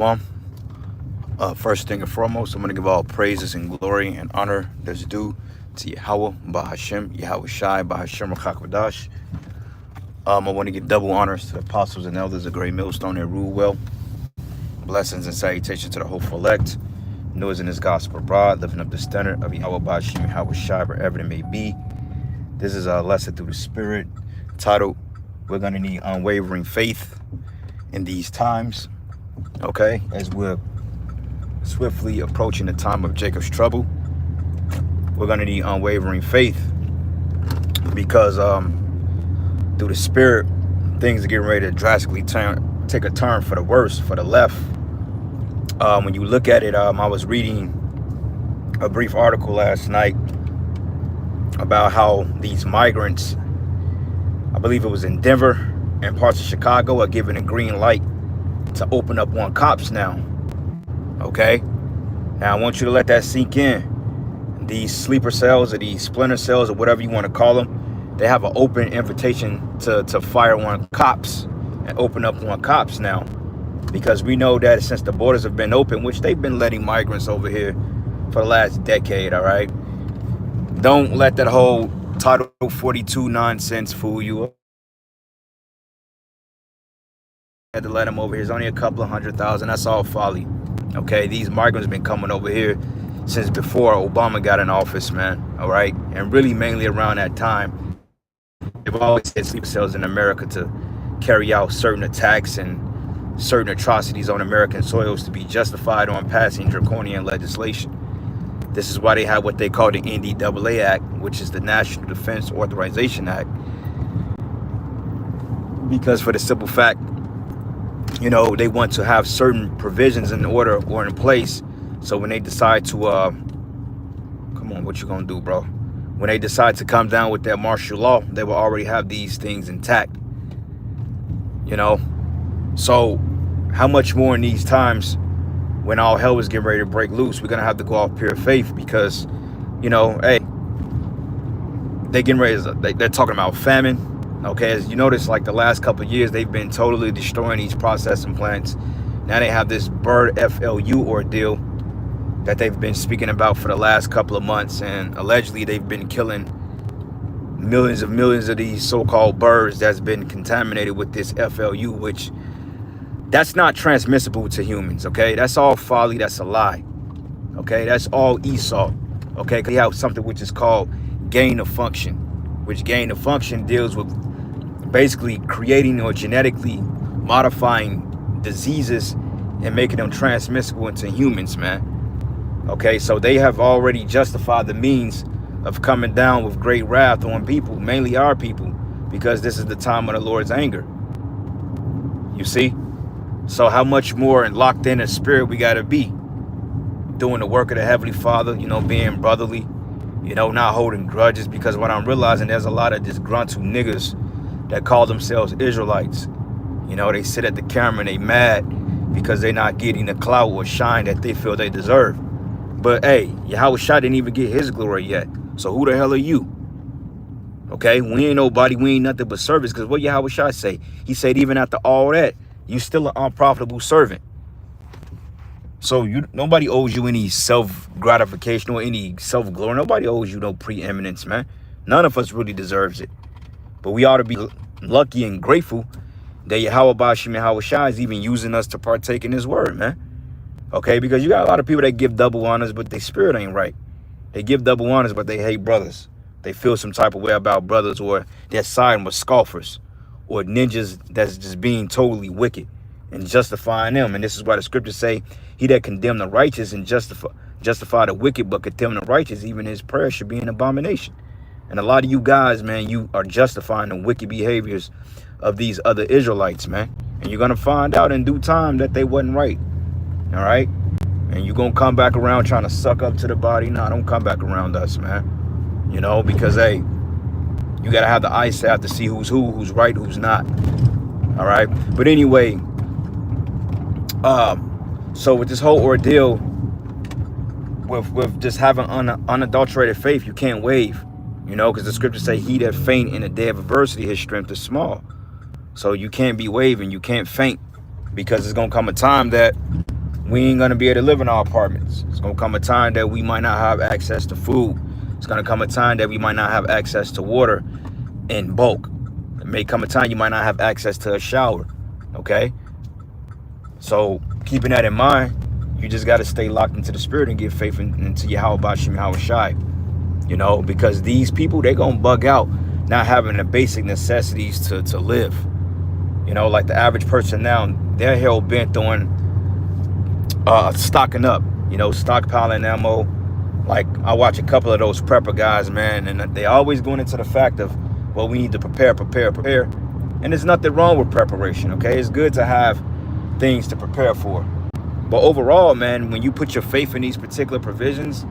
Shalom. First thing and foremost, I'm going to give all praises and glory and honor that's due to Yahweh, Bahashem, Yahweh Shai, Bahashem, Rakakwadash. I want to give double honors to the apostles and elders of Great Millstone that rule well. Blessings and salutations to the hopeful elect. Noise in this gospel abroad, lifting up the standard of Yahweh, Bahashem, Yahweh Shai, wherever it may be. This is a lesson through the Spirit titled, We're going to Need Unwavering Faith in These Times. Okay, as we're swiftly approaching the time of Jacob's trouble, we're going to need unwavering faith because through the Spirit, things are getting ready to drastically take a turn for the worse, for the left. When you look at it, I was reading a brief article last night about how these migrants, I believe it was in Denver and parts of Chicago, are given a green light to open up on cops now. Okay, now I want you to let that sink in. These sleeper cells or these splinter cells or whatever you want to call them, they have an open invitation to fire on cops and open up on cops now, because we know that since the borders have been open, which they've been letting migrants over here for the last decade. All right, don't let that whole Title 42 nonsense fool you. Had to let them over here. It's only a couple of 100,000. That's all folly. Okay, these migrants have been coming over here since before Obama got in office, man. All right, and really mainly around that time, they've always had sleeper cells in America to carry out certain attacks and certain atrocities on American soils to be justified on passing draconian legislation. This is why they have what they call the NDAA Act, which is the National Defense Authorization Act, because for the simple fact, you know, they want to have certain provisions in order or in place. So when they decide to, come on, what you gonna do, bro? When they decide to come down with that martial law, they will already have these things intact, you know? So how much more in these times when all hell is getting ready to break loose, we're gonna have to go off pure faith because, you know, hey, they getting ready, they're talking about famine. Okay, as you notice, like the last couple of years, they've been totally destroying these processing plants. Now they have this bird FLU ordeal that they've been speaking about for the last couple of months, and allegedly they've been killing millions of these so-called birds that's been contaminated with this FLU, which that's not transmissible to humans. Okay, that's all folly. That's a lie. Okay, that's all Esau. Okay, they have something which is called gain of function, which gain of function deals with basically creating or genetically modifying diseases and making them transmissible into humans, man. Okay, so they have already justified the means of coming down with great wrath on people, mainly our people, because this is the time of the Lord's anger. You see? So how much more and locked in the spirit we got to be doing the work of the Heavenly Father, you know, being brotherly, you know, not holding grudges, because what I'm realizing, there's a lot of disgruntled niggas that call themselves Israelites. You know, they sit at the camera and they mad because they're not getting the clout or shine that they feel they deserve. But hey, Yahweh Shai didn't even get his glory yet. So who the hell are you? Okay, we ain't nobody, we ain't nothing but servants, because what Yahweh Shai say? He said even after all that, you still an unprofitable servant. So nobody owes you any self-gratification or any self-glory. Nobody owes you no preeminence, man. None of us really deserves it. But we ought to be lucky and grateful that Yahweh Bashim Yahweh Shai is even using us to partake in his word, man. Okay, because you got a lot of people that give double honors, but their spirit ain't right. They give double honors, but they hate brothers. They feel some type of way about brothers, or they're siding with scoffers or ninjas that's just being totally wicked and justifying them. And this is why the scriptures say, he that condemn the righteous and justify the wicked, but condemn the righteous, even his prayer should be an abomination. And a lot of you guys, man, you are justifying the wicked behaviors of these other Israelites, man. And you're going to find out in due time that they wasn't right. All right? And you're going to come back around trying to suck up to the body. Nah, don't come back around us, man. You know, because, hey, you got to have the eyesight to see who's right, who's not. All right? But anyway, so with this whole ordeal, with just having unadulterated faith, you can't wave. You know, because the scriptures say, he that faint in the day of adversity, his strength is small. So you can't be waving, you can't faint. because it's gonna come a time that we ain't gonna be able to live in our apartments. It's gonna come a time that we might not have access to food. It's gonna come a time that we might not have access to water in bulk. It may come a time you might not have access to a shower. Okay? So keeping that in mind, you just gotta stay locked into the spirit and give faith into Yahweh Shem Yahweh Shai. You know, because these people, they gonna bug out not having the basic necessities to live. You know, like the average person now, they're hell bent on stocking up, you know, stockpiling ammo. Like I watch a couple of those prepper guys, man, and they always going into the fact of, well, we need to prepare. And there's nothing wrong with preparation, okay? It's good to have things to prepare for. But overall, man, when you put your faith in these particular provisions,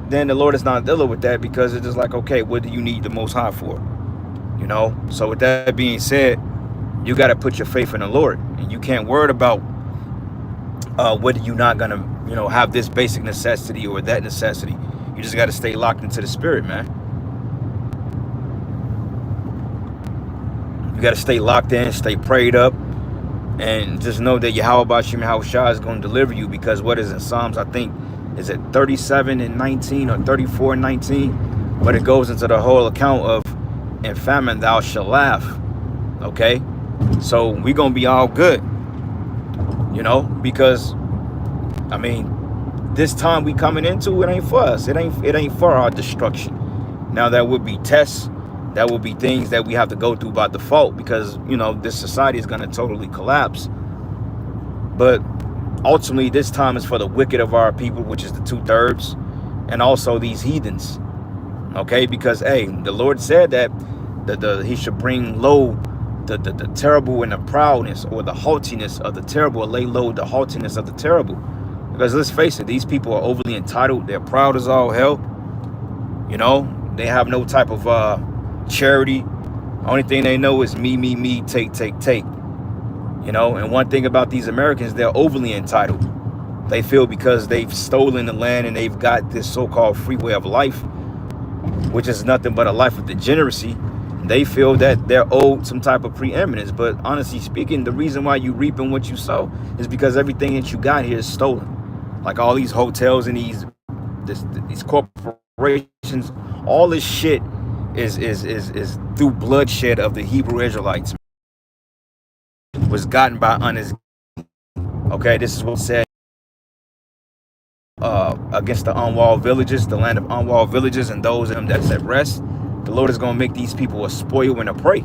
then the Lord is not dealing with that, because it's just like, okay, what do you need the Most High for? You know? So with that being said, you got to put your faith in the Lord, and you can't worry about whether you're not going to, you know, have this basic necessity or that necessity. You just got to stay locked into the spirit, man. You got to stay locked in, stay prayed up, and just know that Yahweh Shem Yahweh Shai is going to deliver you, because what is in Psalms, I think, is it 37:19 or 34:19, but it goes into the whole account of, in famine thou shalt laugh. Okay, so we gonna be all good, you know, because I mean, this time we coming into, it ain't for us. It ain't for our destruction. Now there would be tests, that will be things that we have to go through by default, because, you know, this society is going to totally collapse. But ultimately, this time is for the wicked of our people, which is the 2/3, and also these heathens. Okay, because hey, the Lord said that he should bring low the terrible and the proudness, or the haughtiness of the terrible, or lay low the haughtiness of the terrible. Because let's face it, these people are overly entitled. They're proud as all hell. You know, they have no type of charity. Only thing they know is me, take. You know, and one thing about these Americans, they're overly entitled. They feel because they've stolen the land and they've got this so-called free way of life, which is nothing but a life of degeneracy, they feel that they're owed some type of preeminence. But honestly speaking, the reason why you reaping what you sow is because everything that you got here is stolen. Like all these hotels and these corporations, all this shit is through bloodshed of the Hebrew Israelites. Was gotten by honest. Okay, this is what said against the unwalled villages, the land of unwalled villages, and those of them that's at rest. The Lord is going to make these people a spoil and a prey.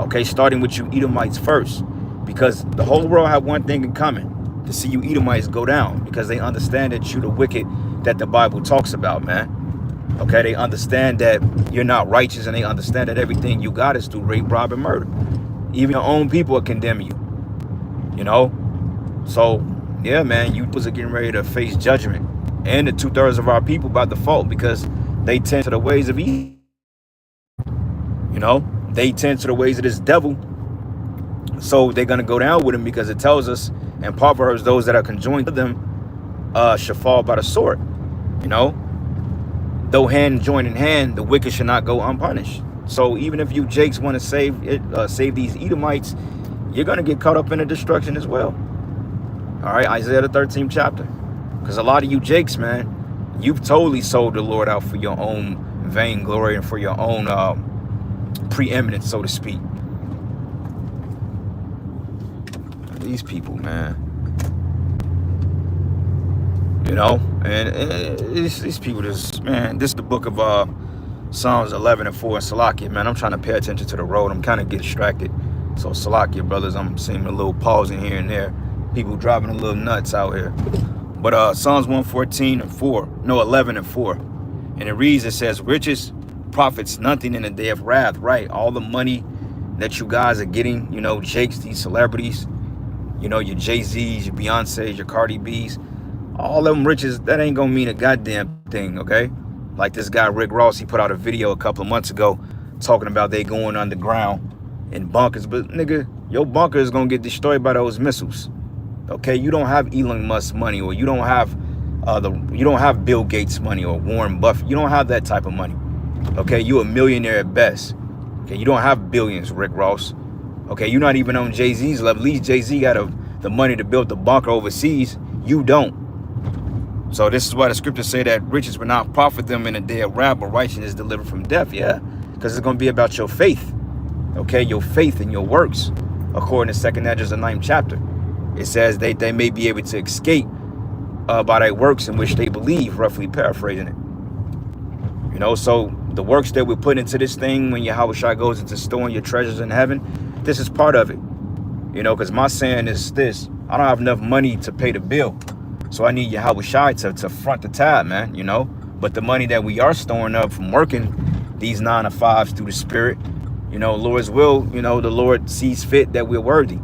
Okay, starting with you Edomites first, because the whole world have one thing in common: to see you Edomites go down, because they understand that you the wicked that the Bible talks about, man. Okay, they understand that you're not righteous, and they understand that everything you got is through rape, rob, and murder. Even your own people will condemn you. You know, so yeah, man, you was getting ready to face judgment, and the 2/3 of our people by default, because they tend to the ways of evil. You know, they tend to the ways of this devil. So they're gonna go down with him, because it tells us in Proverbs, those that are conjoined to them shall fall by the sword. You know, though hand join in hand, the wicked should not go unpunished. So even if you Jakes want to save these Edomites, you're going to get caught up in the destruction as well. All right, Isaiah the 13th chapter. Because a lot of you Jakes, man, you've totally sold the Lord out for your own vainglory and for your own preeminence, so to speak. These people, man. You know, and these people just, man, this is the book of Psalms 11:4 and Salakia, man. I'm trying to pay attention to the road. I'm kind of get distracted. So Salakia, brothers, I'm seeing a little pausing here and there. People driving a little nuts out here. But Psalms 11:4. And it reads, it says, riches profits nothing in the day of wrath. Right, all the money that you guys are getting, you know, Jakes, these celebrities, you know, your Jay-Z's, your Beyonce's, your Cardi B's, all them riches, that ain't gonna mean a goddamn thing, okay? Like this guy, Rick Ross, he put out a video a couple of months ago talking about they going underground in bunkers. But nigga, your bunker is gonna get destroyed by those missiles. Okay, you don't have Elon Musk money, or you don't have Bill Gates money, or Warren Buffett. You don't have that type of money. Okay, you a millionaire at best. Okay, you don't have billions, Rick Ross. Okay, you're not even on Jay-Z's level. At least Jay-Z got a the money to build the bunker overseas, you don't. So this is why the scriptures say that riches will not profit them in a day of wrath, but righteousness delivered from death. Yeah, because it's going to be about your faith. Okay, your faith and your works. According to 2 Ezra, the 9th chapter, it says they may be able to escape by their works in which they believe, roughly paraphrasing it. You know, so the works that we put into this thing when Yahushua goes into storing your treasures in heaven, this is part of it. You know, because my saying is this: I don't have enough money to pay the bill, so I need Yahushua to front the tab, man. You know, but the money that we are storing up from working these 9 to 5s through the Spirit, you know, Lord's will, you know, the Lord sees fit that we're worthy.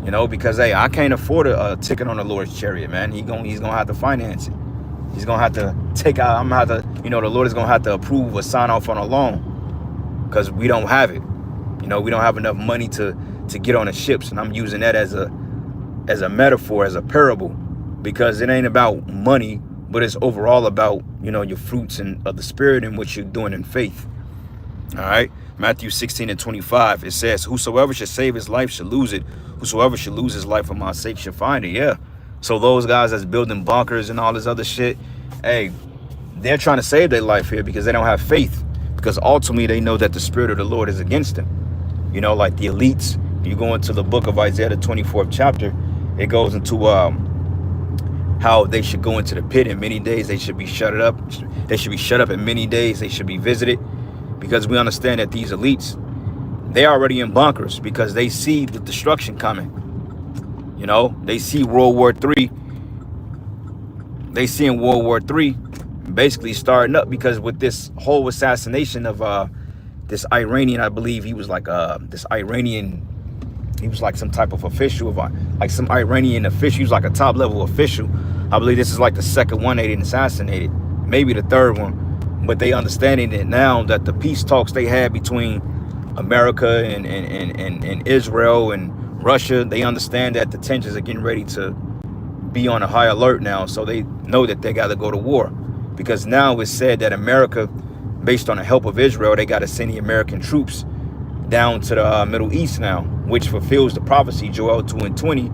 You know, because hey, I can't afford a ticket on the Lord's chariot, man. He's gonna have to finance it. He's gonna have to take out. I'm gonna have to, you know, the Lord is gonna have to approve or sign off on a loan, because we don't have it. You know, we don't have enough money to get on the ships, and I'm using that as a metaphor, as a parable, because it ain't about money, but it's overall about, you know, your fruits and of the Spirit and what you're doing in faith. All right, Matthew 16:25, it says, "Whosoever should save his life should lose it. Whosoever should lose his life for my sake should find it." Yeah. So those guys that's building bunkers and all this other shit, hey, they're trying to save their life here because they don't have faith. Because ultimately they know that the Spirit of the Lord is against them. You know, like the elites. You go into the book of Isaiah, the 24th chapter, it goes into how they should go into the pit in many days. They should be shut up. They should be shut up in many days. They should be visited. Because we understand that these elites, they're already in bunkers because they see the destruction coming. You know, they see World War III. They see in World War III basically starting up, because with this whole assassination of this Iranian, I believe he was like this Iranian, he was like some type of official, like some Iranian official. He was like a top level official. I believe this is like the second one they didn't assassinate, maybe the third one. But they understanding it now that the peace talks they had between America and Israel and Russia, they understand that the tensions are getting ready to be on a high alert now. So they know that they got to go to war, because now it's said that America, based on the help of Israel, they got to send the American troops down to the Middle East now, which fulfills the prophecy, Joel 2:20,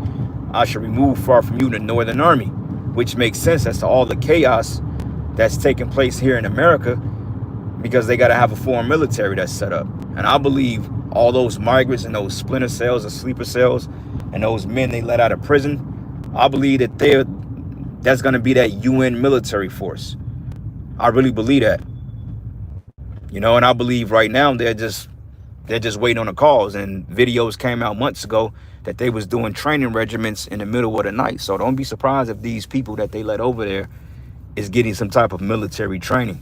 "I shall remove far from you the northern army," which makes sense as to all the chaos that's taking place here in America, because they got to have a foreign military that's set up. And I believe all those migrants and those splinter cells or sleeper cells and those men they let out of prison, I believe that that's going to be that UN military force. I really believe that. You know, and I believe right now they're just waiting on the calls. And videos came out months ago that they was doing training regiments in the middle of the night. So don't be surprised if these people that they let over there is getting some type of military training.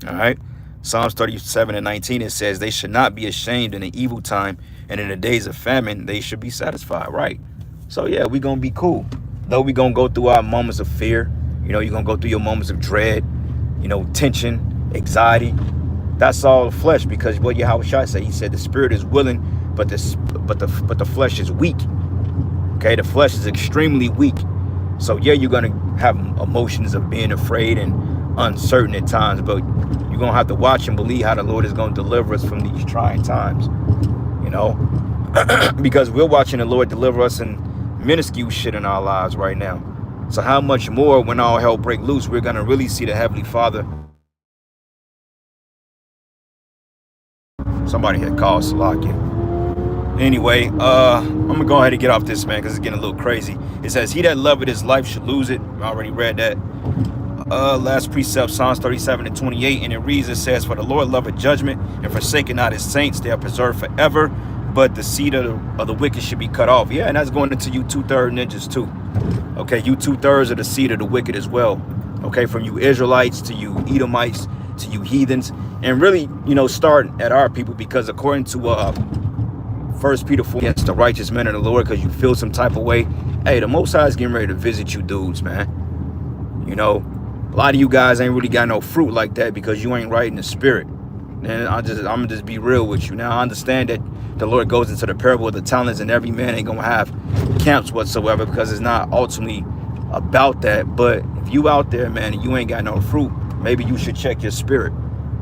All right. Psalms 37:19, it says, "They should not be ashamed in the evil time, and in the days of famine, they should be satisfied." Right. So yeah, we're going to be cool. Though we're going to go through our moments of fear. You know, you're going to go through your moments of dread, you know, tension, anxiety. That's all flesh, because what Yahushua said, he said the spirit is willing, but the flesh is weak. Okay, the flesh is extremely weak. So yeah, you're gonna have emotions of being afraid and uncertain at times, but you're gonna have to watch and believe how the Lord is gonna deliver us from these trying times. You know, because we're watching the Lord deliver us in minuscule shit in our lives right now. So how much more when all hell break loose, we're gonna really see the Heavenly Father. Somebody had called Salakia. Anyway, I'm gonna go ahead and get off this, man, because it's getting a little crazy. It says, "He that loveth his life should lose it." I already read that. Last precept, Psalms 37:28, and it reads, it says, "For the Lord loveth judgment, and forsaken not his saints, they are preserved forever, but the seed of the wicked should be cut off." Yeah, and that's going into you 2/3 ninjas too. Okay, you 2/3 of the seed of the wicked as well. Okay, from you Israelites to you Edomites to you heathens, and really, you know, start at our people, because according to 1 Peter 4, against the righteous men of the Lord, because you feel some type of way. Hey, the Most High is getting ready to visit you dudes, man. You know, a lot of you guys ain't really got no fruit like that because you ain't right in the spirit. And I'm gonna just be real with you. Now, I understand that the Lord goes into the parable of the talents, and every man ain't gonna have camps whatsoever, because it's not ultimately about that. But if you out there, man, and you ain't got no fruit, maybe you should check your spirit.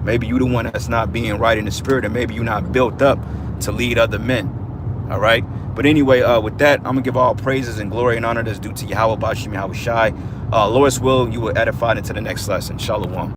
Maybe you the one that's not being right in the spirit, and maybe you're not built up to lead other men. All right, But anyway, with that, I'm gonna give all praises and glory and honor that's due to Yahweh Bashim Yahweh Shai. Lord's will, you will edify into the next lesson. Shalom.